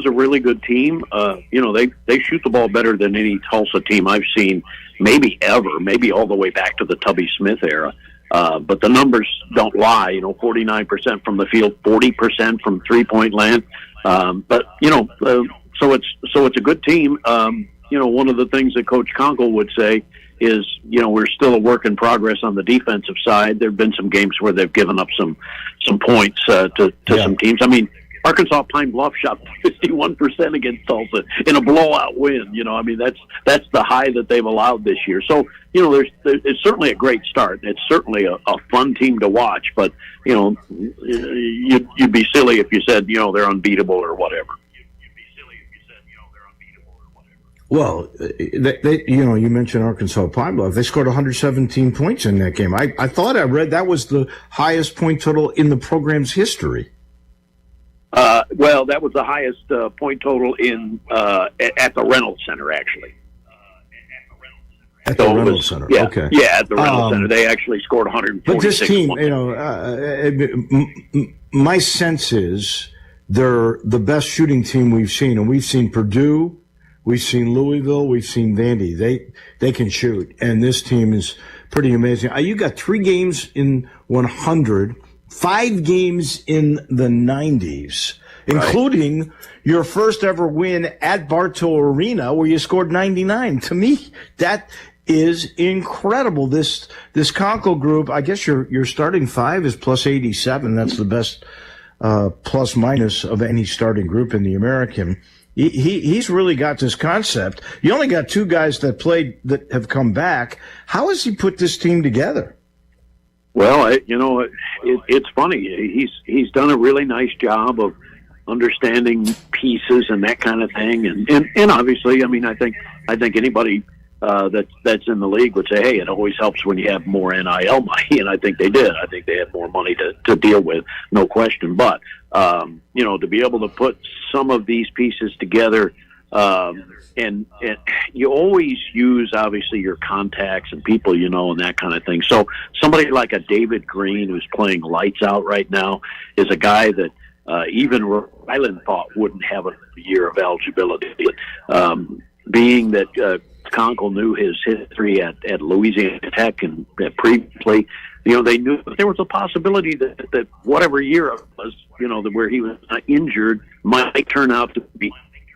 a really good team. They shoot the ball better than any Tulsa team I've seen, maybe ever, maybe all the way back to the Tubby Smith era. But the numbers don't lie. 49% from the field, 40% from 3-point land. So it's a good team. One of the things that Coach Conkle would say is, we're still a work in progress on the defensive side. There have been some games where they've given up some points to some teams. I mean, Arkansas Pine Bluff shot 51% against Tulsa in a blowout win. That's the high that they've allowed this year. So, it's certainly a great start. It's certainly a fun team to watch, but, you'd be silly if you said, they're unbeatable or whatever. Well, you mentioned Arkansas Pine Bluff. They scored 117 points in that game. I thought I read that was the highest point total in the program's history. Well, that was the highest point total at the Reynolds Center, actually. At the Reynolds Center, yeah, okay. Yeah, at the Reynolds Center. They actually scored 146 But this team, points. My sense is they're the best shooting team we've seen. And we've seen Purdue, we've seen Louisville, we've seen Vandy. They can shoot. And this team is pretty amazing. You got 3 games in 100, 5 games in the 90s, including your first ever win at Bartow Arena where you scored 99. To me, that is incredible. This Conkle group, I guess your starting 5 is plus 87. That's the best plus minus of any starting group in the American. He's really got this concept. You only got 2 guys that played that have come back. How has he put this team together? Well, it's funny. He's done a really nice job of understanding pieces and that kind of thing. And obviously, I think anybody that's in the league would say, hey, it always helps when you have more NIL money, and I think they did. I think they had more money to deal with, no question. But to be able to put some of these pieces together, and you always use obviously your contacts and people and that kind of thing. So somebody like a David Green, who's playing lights out right now, is a guy that even Rhode Island thought wouldn't have a year of eligibility. Being that Conkle knew his history at Louisiana Tech and previously, they knew that there was a possibility that whatever year it was, where he was injured might turn out to be,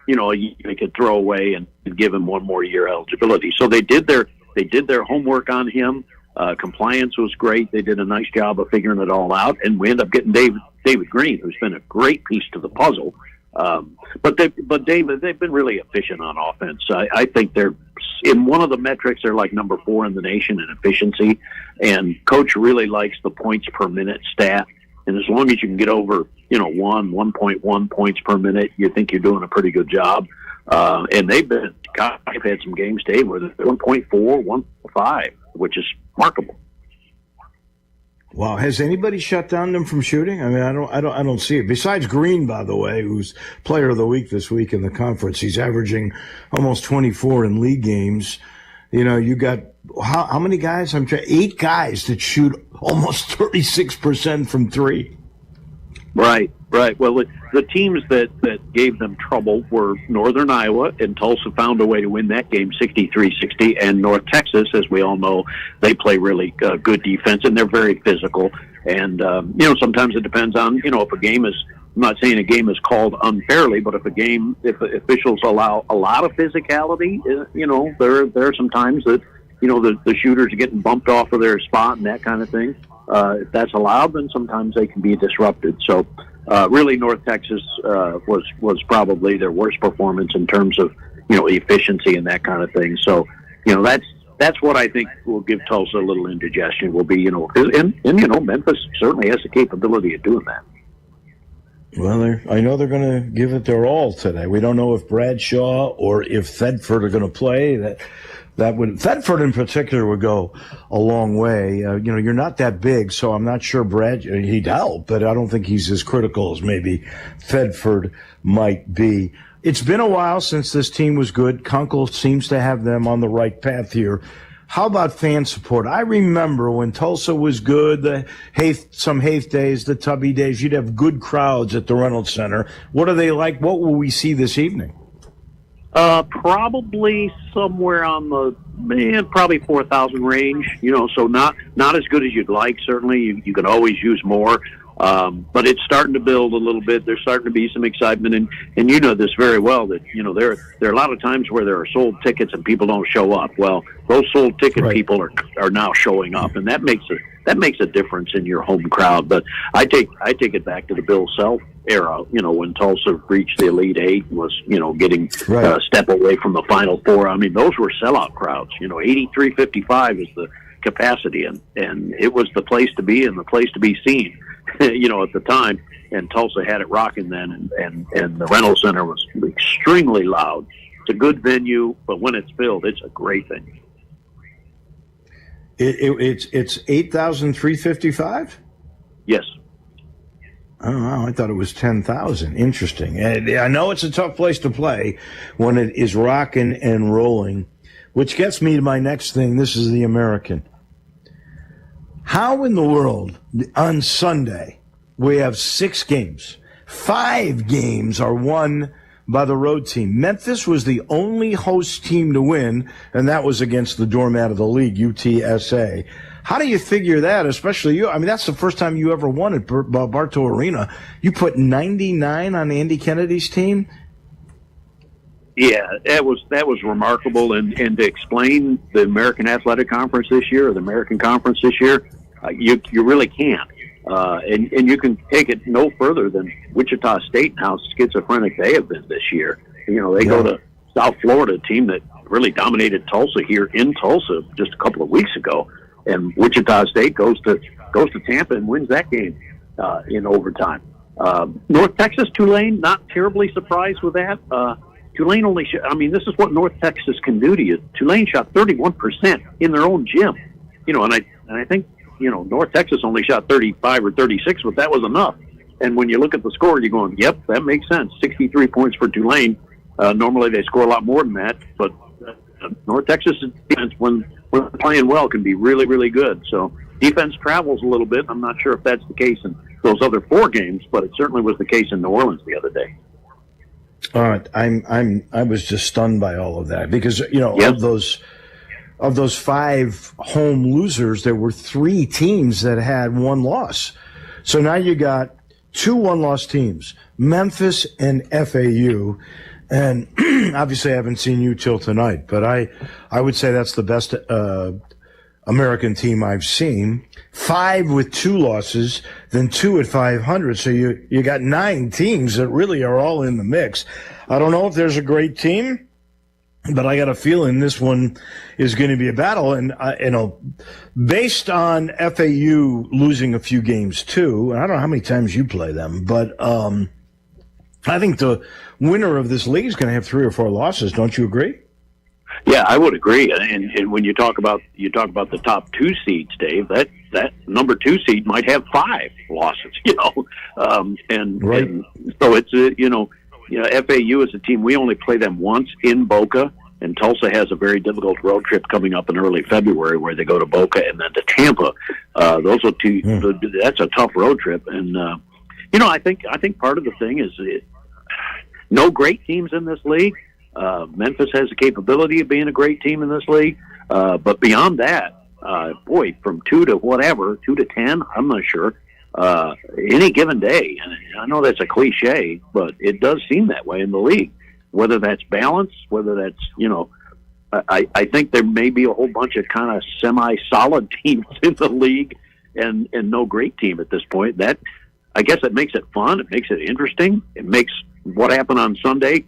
they could throw away and give him one more year eligibility. So they did their homework on him. Compliance was great. They did a nice job of figuring it all out, and we end up getting David Green, who's been a great piece to the puzzle. But David, they've been really efficient on offense. I think they're in one of the metrics. They're like number 4 in the nation in efficiency, and Coach really likes the points per minute stat. And as long as you can get over, 1.1 points per minute, you think you're doing a pretty good job. And they've had some games, Dave, where they're 1.4, 1.5, which is remarkable. Wow, has anybody shut down them from shooting? I mean, I don't see it. Besides Green, by the way, who's Player of the Week this week in the conference, he's averaging almost 24 in league games. You know, you got how many guys? 8 guys that shoot almost 36% from three. Right. Well, the teams that gave them trouble were Northern Iowa, and Tulsa found a way to win that game 63-60, and North Texas, as we all know, they play really good defense, and they're very physical. And, sometimes it depends on, if a game is, I'm not saying a game is called unfairly, but if officials allow a lot of physicality, there are some times that, the shooters are getting bumped off of their spot and that kind of thing. If that's allowed, then sometimes they can be disrupted. So, really, North Texas was probably their worst performance in terms of efficiency and that kind of thing. So, that's what I think will give Tulsa a little indigestion. Will be and Memphis certainly has the capability of doing that. Well, I know they're going to give it their all today. We don't know if Bradshaw or if Thedford are going to play. That would Thedford in particular would go a long way. You're not that big, so I'm not sure he'd help, but I don't think he's as critical as maybe Thedford might be. It's been a while since this team was good. Kunkel seems to have them on the right path here. How about fan support? I remember when Tulsa was good, some Haith days, the Tubby days, you'd have good crowds at the Reynolds Center. What are they like? What will we see this evening? Probably somewhere on the probably 4,000 range. So not as good as you'd like. Certainly, you can always use more. But it's starting to build a little bit. There's starting to be some excitement, and you know this very well that there are a lot of times where there are sold tickets and people don't show up. Well, those sold ticket people are now showing up, and that makes a difference in your home crowd. But I take it back to the Bill Self era, when Tulsa reached the Elite Eight and was getting a step away from the Final Four. I mean, those were sellout crowds. 8355 is the capacity, and it was the place to be and the place to be seen. At the time, and Tulsa had it rocking then, and the Reynolds Center was extremely loud. It's a good venue, but when it's filled, it's a great venue. It's 8,355? Yes. Oh, wow. I thought it was 10,000. Interesting. And I know it's a tough place to play when it is rocking and rolling, which gets me to my next thing. This is the American. How in the world on Sunday we have 6 games? 5 games are won by the road team. Memphis was the only host team to win, and that was against the doormat of the league, UTSA. How do you figure that, especially you? I mean, that's the first time you ever won at Bartow Arena. You put 99 on Andy Kennedy's team. Yeah, that was remarkable, and to explain the American Athletic Conference this year, or the American Conference this year, you really can't. And you can take it no further than Wichita State and how schizophrenic they have been this year. They go to South Florida, a team that really dominated Tulsa here in Tulsa just a couple of weeks ago, and Wichita State goes to Tampa and wins that game in overtime. North Texas, Tulane, not terribly surprised with that. Tulane only this is what North Texas can do to you. Tulane shot 31% in their own gym. And I think, North Texas only shot 35 or 36, but that was enough. And when you look at the score, you're going, yep, that makes sense. 63 points for Tulane. Normally they score a lot more than that, but North Texas defense, when playing well, can be really, really good. So defense travels a little bit. I'm not sure if that's the case in those other 4 games, but it certainly was the case in New Orleans the other day. All right, I was just stunned by all of that because of those 5 home losers, there were 3 teams that had 1 loss. So now you got 2 one-loss teams, Memphis and FAU, and obviously I haven't seen you till tonight, but I would say that's the best American team I've seen. 5 with 2 losses, then 2 at 500. So you got 9 teams that really are all in the mix. I don't know if there's a great team, but I got a feeling this one is going to be a battle. And based on FAU losing a few games too, and I don't know how many times you play them, but I think the winner of this league is going to have 3 or 4 losses. Don't you agree? Yeah, I would agree. And when you talk about the top 2 seeds, Dave, that number 2 seed might have 5 losses. And so it's FAU is a team. We only play them once in Boca, and Tulsa has a very difficult road trip coming up in early February where they go to Boca and then to Tampa. Those are two. That's a tough road trip, and I think part of the thing is no great teams in this league. Memphis has the capability of being a great team in this league, but beyond that, from 2 to 10, I'm not sure. Any given day, and I know that's a cliche, but it does seem that way in the league. Whether that's balance, whether that's I think there may be a whole bunch of kind of semi-solid teams in the league, and no great team at this point. That, I guess, it makes it fun. It makes it interesting. It makes what happened on Sunday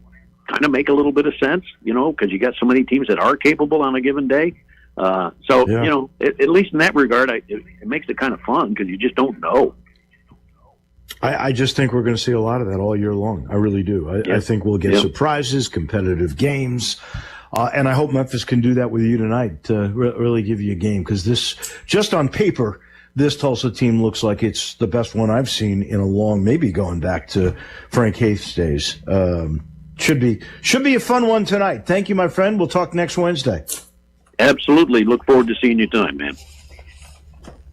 kind of make a little bit of sense, because you got so many teams that are capable on a given day. At least in that regard, it makes it kind of fun because you just don't know. I just think we're going to see a lot of that all year long. I really do. I think we'll get surprises, competitive games, and I hope Memphis can do that with you tonight to really give you a game, because this, just on paper, this Tulsa team looks like it's the best one I've seen in a long, maybe going back to Frank Haith's days. Should be a fun one tonight. Thank you, my friend. We'll talk next Wednesday. Absolutely. Look forward to seeing you tonight, man.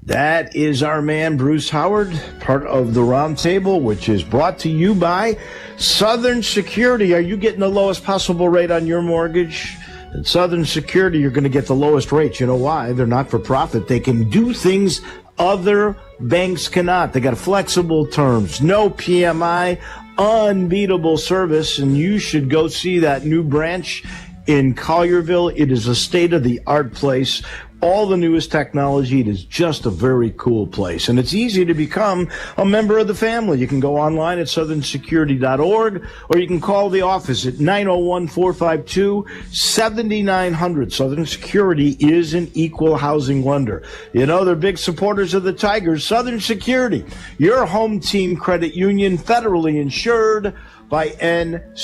That is our man, Bruce Howard, part of the Roundtable, which is brought to you by Southern Security. Are you getting the lowest possible rate on your mortgage? At Southern Security, you're going to get the lowest rates. You know why? They're not for profit. They can do things other banks cannot. They got flexible terms, no PMI, unbeatable service, and you should go see that new branch in Collierville. It is a state-of-the-art place. All the newest technology. It is just a very cool place. And it's easy to become a member of the family. You can go online at southernsecurity.org, or you can call the office at 901-452-7900. Southern Security is an equal housing lender. They're big supporters of the Tigers. Southern Security, your home team credit union, federally insured by NCUA.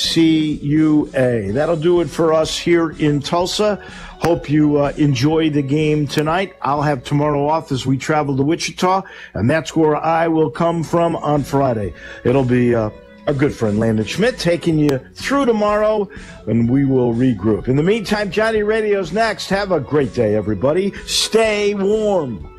That'll do it for us here in Tulsa. Hope you enjoy the game tonight. I'll have tomorrow off as we travel to Wichita, and that's where I will come from on Friday. It'll be our good friend Landon Schmidt taking you through tomorrow, and we will regroup. In the meantime, Johnny Radio's next. Have a great day, everybody. Stay warm.